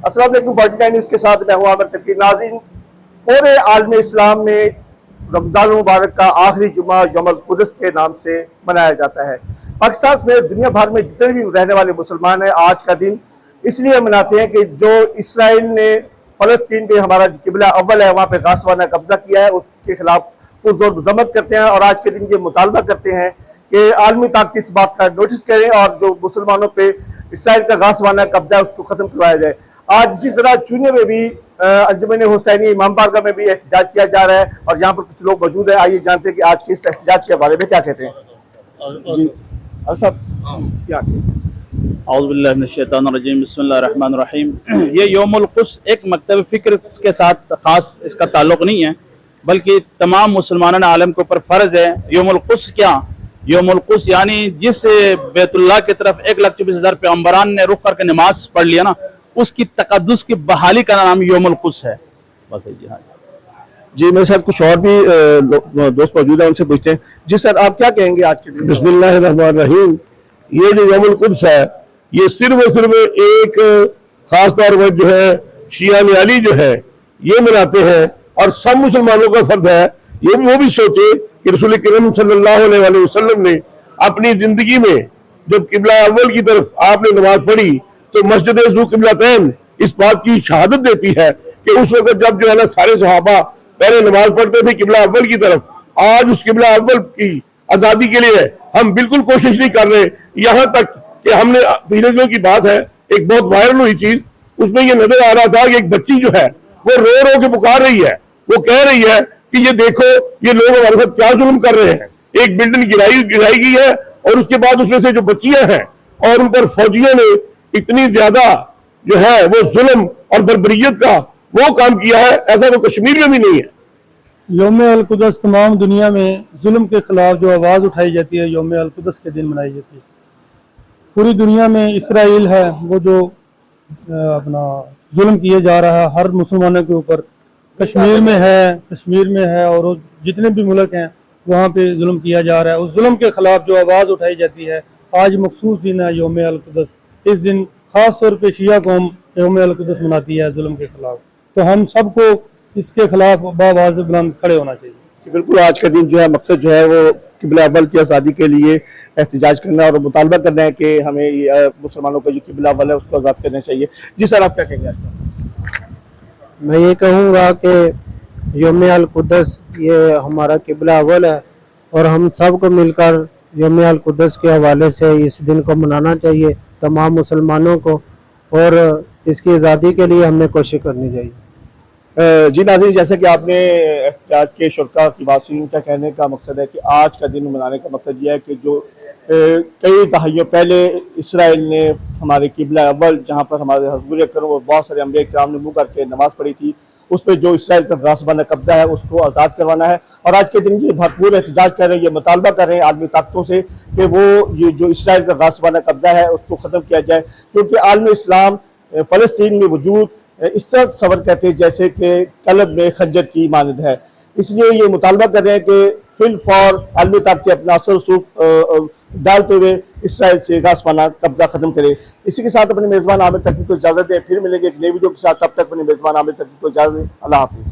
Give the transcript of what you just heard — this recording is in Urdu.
السلام علیکم 49 نیوز کے ساتھ میں ہوں عامر تقی۔ ناظرین، پورے عالم اسلام میں رمضان المبارک کا آخری جمعہ یوم القدس کے نام سے منایا جاتا ہے۔ پاکستان میں دنیا بھر میں جتنے بھی رہنے والے مسلمان ہیں آج کا دن اس لیے مناتے ہیں کہ جو اسرائیل نے فلسطین پہ ہمارا قبلہ اول ہے وہاں پہ غاصبانہ قبضہ کیا ہے، اس کے خلاف پرزور مذمت کرتے ہیں، اور آج کے دن یہ مطالبہ کرتے ہیں کہ عالمی طاقت اس بات کا نوٹس کریں اور جو مسلمانوں پہ اسرائیل کا غاصبانہ قبضہ ہے اس کو ختم کروایا جائے۔ آج اسی طرح چونے میں بھی انجمن حسینی امام بارگاہ میں بھی احتجاج کیا جا رہا ہے، اور یہاں پر کچھ لوگ موجود ہیں۔ آئیے جانتے ہیں کہ آج کے اس احتجاج کے بارے میں کیا کہتے ہیں۔ جی صاحب کیا اعوذ باللہ من الشیطان الرجیم، بسم اللہ الرحمن الرحیم۔ یہ یوم القدس ایک مکتب فکر کے ساتھ خاص اس کا تعلق نہیں ہے، بلکہ تمام مسلمانان عالم کے اوپر فرض ہے۔ یوم القدس کیا؟ یوم القدس یعنی جس بیت اللہ کی طرف 1,24,000 پیغمبران نے رخ کر کے نماز پڑھ لیا نا، اس کی تقدس کی بحالی کا نام یوم القدس ہے۔ جی میرے ساتھ کچھ اور بھی دوست موجود ہیں، ان سے پوچھتے ہیں۔ جی سر، آپ کیا کہیں گے آج کے دن؟ بسم اللہ الرحمن الرحیم۔ یہ جو یوم القدس ہے یہ صرف اور صرف ایک خاص طور پر جو ہے شیعہ علی جو ہے یہ مناتے ہیں، اور سب مسلمانوں کا فرض ہے یہ وہ بھی سوچے کہ رسول کریم صلی اللہ علیہ وسلم نے اپنی زندگی میں جب قبلہ اول کی طرف آپ نے نماز پڑھی تو مسجد ذو قبلتین اس بات کی شہادت دیتی ہے کہ اس وقت جب جو ہے نا سارے صحابہ پہلے نماز پڑھتے تھے قبلہ اول کی طرف، آج اس قبلہ اول کی آزادی کے لیے ہم بالکل کوشش نہیں کر رہے، یہاں تک کہ ہم نے پچھلے دنوں کی بات ہے ایک بہت وائرل ہوئی چیز، اس میں یہ نظر آ رہا تھا کہ ایک بچی جو ہے وہ رو رو کے پکار رہی ہے، وہ کہہ رہی ہے کہ یہ دیکھو یہ لوگ ہمارے ساتھ کیا ظلم کر رہے ہیں۔ ایک بلڈنگ گرائی گئی ہے اور اس کے بعد اس میں سے جو بچیاں ہیں اور ان پر فوجیوں نے اتنی زیادہ جو ہے وہ ظلم اور بربریت کا وہ کام کیا ہے، ایسا تو کشمیر میں بھی نہیں ہے۔ یوم القدس تمام دنیا میں ظلم کے خلاف جو آواز اٹھائی جاتی ہے یوم القدس کے دن منائی جاتی ہے۔ پوری دنیا میں اسرائیل ہے وہ جو اپنا ظلم کیا جا رہا ہے ہر مسلمانوں کے اوپر، کشمیر میں ہے اور جتنے بھی ملک ہیں وہاں پہ ظلم کیا جا رہا ہے۔ اس ظلم کے خلاف جو آواز اٹھائی جاتی ہے، آج مخصوص دن ہے یوم القدس۔ اس دن خاص طور پہ شیعہ قوم یوم القدس مناتی ہے ظلم کے خلاف، تو ہم سب کو اس کے خلاف بآواز بلند کھڑے ہونا چاہیے۔ بالکل، آج کا دن جو ہے مقصد جو ہے وہ قبلہ اول کی آزادی کے لیے احتجاج کرنا اور مطالبہ کرنا ہے کہ ہمیں مسلمانوں کا جو قبلہ اول ہے اس کو آزاد کرنا چاہیے۔ جی سر، آپ کیا کہیں گے؟ میں یہ کہوں گا کہ یوم القدس یہ ہمارا قبلہ اول ہے، اور ہم سب کو مل کر یوم القدس کے حوالے سے اس دن کو منانا چاہیے تمام مسلمانوں کو، اور اس کی آزادی کے لیے ہمیں کوشش کرنی چاہیے۔ جی ناظرین، جیسے کہ آپ نے احتجاج کے شرکاء کی بات سنی، ان کا کہنے کا مقصد ہے کہ آج کا دن منانے کا مقصد یہ ہے کہ جو کئی دہائیوں پہلے اسرائیل نے ہمارے قبلہ اول جہاں پر ہمارے حضور اکرم اور بہت سارے انبیاء کرام نے منہ کر کے نماز پڑھی تھی، اس پہ جو اسرائیل کا غاصبانہ قبضہ ہے اس کو آزاد کروانا ہے، اور آج کے دن یہ بھرپور احتجاج کر رہے ہیں، یہ مطالبہ کر رہے ہیں عالمی طاقتوں سے کہ وہ یہ جو اسرائیل کا غاصبانہ قبضہ ہے اس کو ختم کیا جائے، کیونکہ عالم اسلام فلسطین میں وجود اس طرح تصور کرتے ہیں جیسے کہ قلب میں خنجر کی مانند ہے۔ اس لیے یہ مطالبہ کر رہے ہیں کہ فی الفور عالمی طاقتیں اپنا اثر رسوخ ڈالتے ہوئے اسرائیل سے غاصبانہ قبضہ ختم کرے۔ اسی کے ساتھ اپنے میزبان عامر تقی کو اجازت دیں، پھر ملیں گے ایک نئی ویڈیو کے ساتھ، تب تک اپنے میزبان عامر تقی کو اجازت دیں۔ اللہ حافظ۔